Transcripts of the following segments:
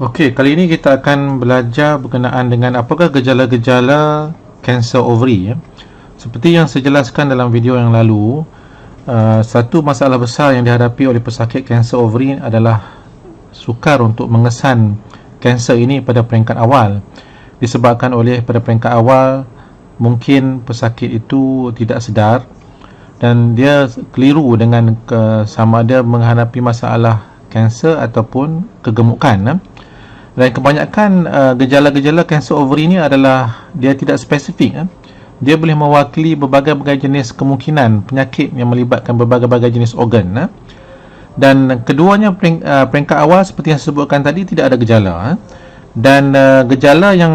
Okey, kali ini kita akan belajar berkenaan dengan apakah gejala-gejala kanser ovary ya. Seperti yang saya jelaskan dalam video yang lalu, satu masalah besar yang dihadapi oleh pesakit kanser ovary adalah sukar untuk mengesan kanser ini pada peringkat awal. Disebabkan oleh pada peringkat awal mungkin pesakit itu tidak sedar dan dia keliru dengan sama ada menghadapi masalah kanser ataupun kegemukan ya. Dan kebanyakan gejala-gejala kanser ovary ini adalah dia tidak spesifik ya. Dia boleh mewakili berbagai-bagai jenis kemungkinan penyakit yang melibatkan berbagai-bagai jenis organ ya. Dan keduanya peringkat awal seperti yang saya sebutkan tadi tidak ada gejala ya. Dan gejala yang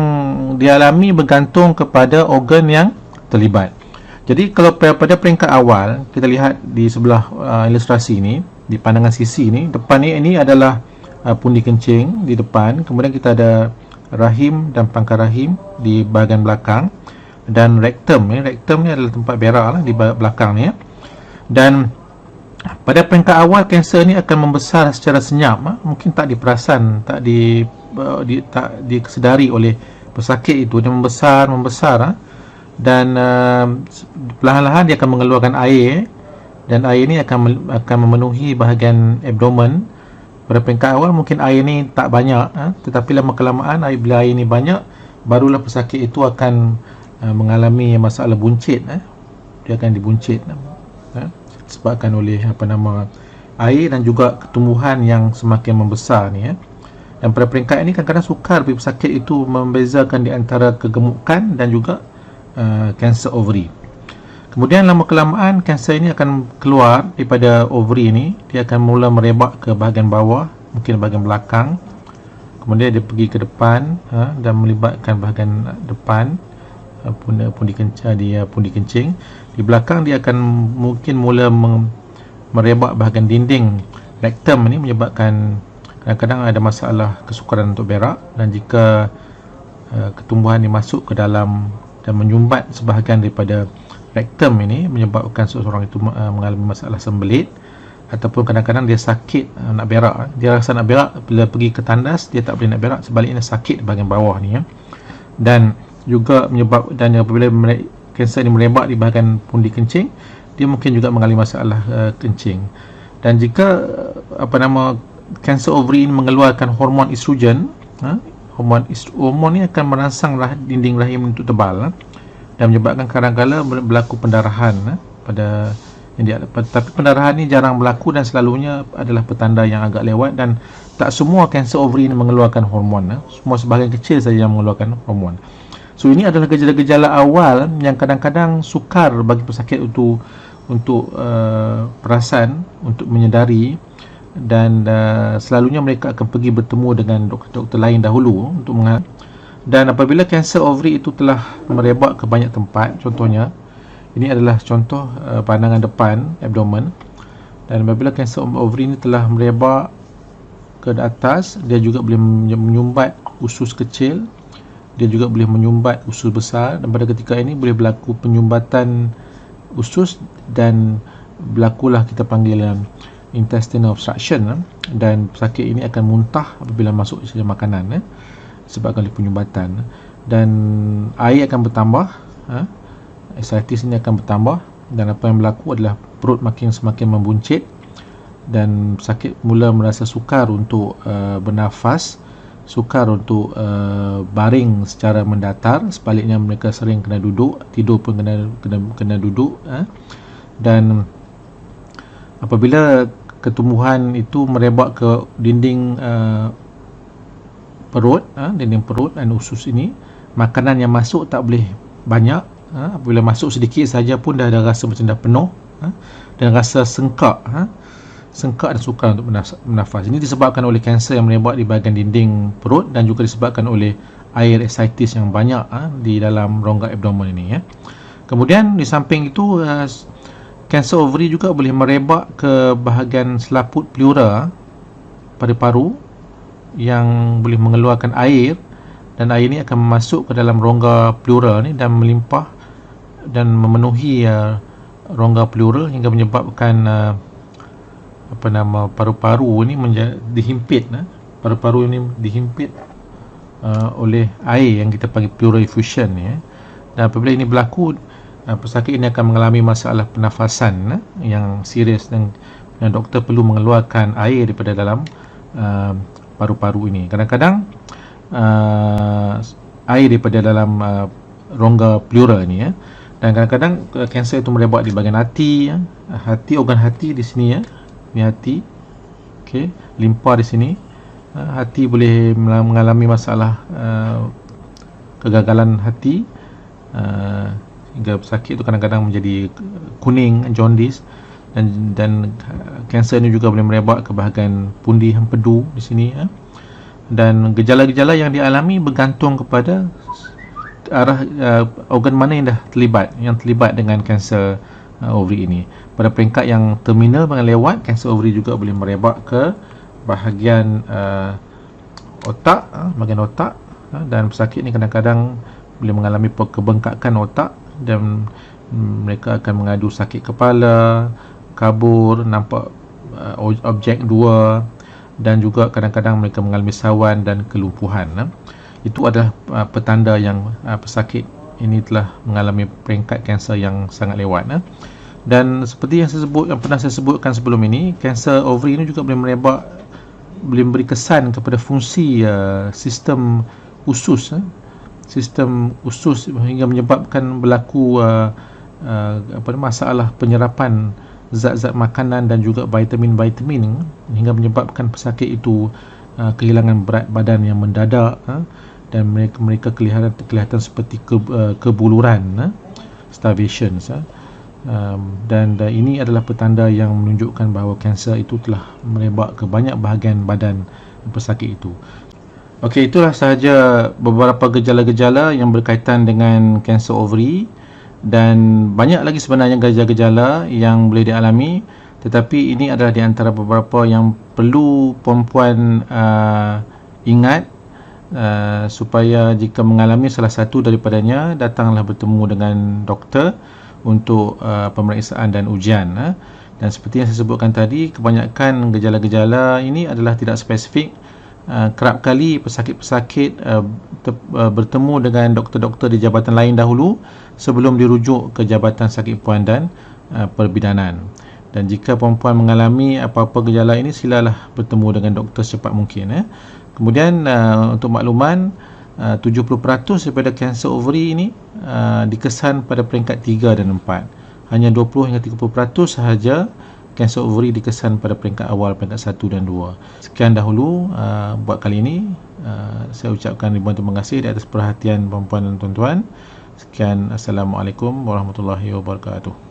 dialami bergantung kepada organ yang terlibat. Jadi kalau pada peringkat awal kita lihat di sebelah ilustrasi ini, di pandangan sisi ini, depan ini adalah pundi kencing di depan, kemudian kita ada rahim dan pangkal rahim di bahagian belakang, dan rektum ni adalah tempat berak lah, di belakang ni ya. Dan pada peringkat awal kanser ni akan membesar secara senyap, mungkin tak diperasan, tak disedari oleh pesakit itu. Dia membesar dan perlahan-lahan dia akan mengeluarkan air, dan air ni akan memenuhi bahagian abdomen. Pada peringkat awal mungkin air ni tak banyak, tetapi lama-kelamaan bila air ni banyak, barulah pesakit itu akan mengalami masalah buncit. Dia akan dibuncit disebabkan oleh air dan juga ketumbuhan yang semakin membesar ni. Dan pada peringkat ini kadang-kadang sukar bagi pesakit itu membezakan di antara kegemukan dan juga kanser ovary. Kemudian lama-kelamaan kanser ini akan keluar daripada ovary ini. Dia akan mula merebak ke bahagian bawah, mungkin bahagian belakang. Kemudian dia pergi ke depan dan melibatkan bahagian depan, pundi kencing. Di belakang dia akan mungkin mula merebak bahagian dinding rektum ini, menyebabkan kadang-kadang ada masalah kesukaran untuk berak. Dan jika ketumbuhan ini masuk ke dalam dan menyumbat sebahagian daripada rektum ini, menyebabkan seseorang itu mengalami masalah sembelit, ataupun kadang-kadang dia sakit nak berak. Dia rasa nak berak, bila pergi ke tandas dia tak boleh nak berak, sebaliknya sakit di bahagian bawah ni ya. Dan juga menyebabkan apabila kanser ini merebak di bahagian pundi kencing, dia mungkin juga mengalami masalah kencing. Dan jika kanser ovary ini mengeluarkan hormon estrogen, hormon ini akan merangsang dinding rahim untuk tebal dan menyebabkan kadang-kala berlaku pendarahan tapi pendarahan ini jarang berlaku dan selalunya adalah petanda yang agak lewat, dan tak semua kanser ovary ini mengeluarkan hormon. Semua sebahagian kecil saja yang mengeluarkan hormon. So ini adalah gejala-gejala awal yang kadang-kadang sukar bagi pesakit untuk perasan, untuk menyedari, dan selalunya mereka akan pergi bertemu dengan doktor-doktor lain dahulu untuk dan apabila kanser ovary itu telah merebak ke banyak tempat, contohnya ini adalah contoh pandangan depan abdomen, dan apabila kanser ovary ini telah merebak ke atas, dia juga boleh menyumbat usus kecil, dia juga boleh menyumbat usus besar, dan pada ketika ini boleh berlaku penyumbatan usus dan berlakulah kita panggil intestinal obstruction, dan pesakit ini akan muntah apabila masuk saja makanan sebabkan oleh penyumbatan, dan air akan bertambah, ascites ini akan bertambah, dan apa yang berlaku adalah perut semakin membuncit, dan pesakit mula merasa sukar untuk bernafas, sukar untuk baring secara mendatar, sebaliknya mereka sering kena duduk, tidur pun kena duduk, dan apabila ketumbuhan itu merebak ke dinding dinding perut dan usus ini, makanan yang masuk tak boleh banyak. Apabila masuk sedikit saja pun dah ada rasa macam dah penuh, dan rasa sengkak dan sukar untuk bernafas. Ini disebabkan oleh kanser yang merebak di bahagian dinding perut, dan juga disebabkan oleh air ascites yang banyak di dalam rongga abdomen ini. Kemudian di samping itu, kanser ovary juga boleh merebak ke bahagian selaput pleura pada paru, yang boleh mengeluarkan air, dan air ini akan masuk ke dalam rongga pleura ni dan melimpah dan memenuhi rongga pleura hingga menyebabkan paru-paru ni dihimpit paru-paru ini dihimpit oleh air yang kita panggil pleural effusion ya. Dan apabila ini berlaku, pesakit ini akan mengalami masalah pernafasan yang serius, dan doktor perlu mengeluarkan air daripada dalam paru-paru ini. Kadang-kadang air daripada dalam rongga pleural ni ya. Dan kadang-kadang kanser itu merebak di bahagian hati ya. Hati, organ hati di sini ya. Ni hati. Okey, limpa di sini. Hati boleh mengalami masalah kegagalan hati, hingga pesakit itu kadang-kadang menjadi kuning, jaundice, dan kanser ini juga boleh merebak ke bahagian pundi empedu di sini ya. Dan gejala-gejala yang dialami bergantung kepada arah organ mana yang dah terlibat dengan kanser ovary ini. Pada peringkat yang terminal dengan lewat, kanser ovary juga boleh merebak ke bahagian otak, dan pesakit ni kadang-kadang boleh mengalami kebengkakan otak, dan mereka akan mengadu sakit kepala, kabur, nampak objek dua, dan juga kadang-kadang mereka mengalami sawan dan kelumpuhan. Itu adalah petanda yang pesakit ini telah mengalami peringkat kanser yang sangat lewat. Dan seperti yang pernah saya sebutkan sebelum ini, kanser ovary ini juga boleh memberi kesan kepada fungsi sistem usus hingga menyebabkan berlaku masalah penyerapan zat-zat makanan dan juga vitamin-vitamin, hingga menyebabkan pesakit itu kehilangan berat badan yang mendadak, dan mereka kelihatan seperti kebuluran, starvation. Dan ini adalah petanda yang menunjukkan bahawa kanser itu telah merebak ke banyak bahagian badan pesakit itu. Okey, itulah sahaja beberapa gejala-gejala yang berkaitan dengan kanser ovary, dan banyak lagi sebenarnya gejala-gejala yang boleh dialami, tetapi ini adalah di antara beberapa yang perlu perempuan ingat, supaya jika mengalami salah satu daripadanya, datanglah bertemu dengan doktor untuk pemeriksaan dan ujian. Dan seperti yang saya sebutkan tadi, kebanyakan gejala-gejala ini adalah tidak spesifik. Kerap kali pesakit-pesakit bertemu dengan doktor-doktor di jabatan lain dahulu sebelum dirujuk ke Jabatan Sakit Puan dan Perbidanan. Dan jika perempuan mengalami apa-apa gejala ini, silalah bertemu dengan doktor secepat mungkin. Kemudian untuk makluman, 70% daripada kanser ovary ini dikesan pada peringkat 3 dan 4. Hanya 20 hingga 30% sahaja kanser ovary dikesan pada peringkat awal, peringkat 1 dan 2. Sekian dahulu buat kali ini. Saya ucapkan ribuan terima kasih di atas perhatian puan-puan dan tuan-tuan. Sekian, Assalamualaikum warahmatullahi wabarakatuh.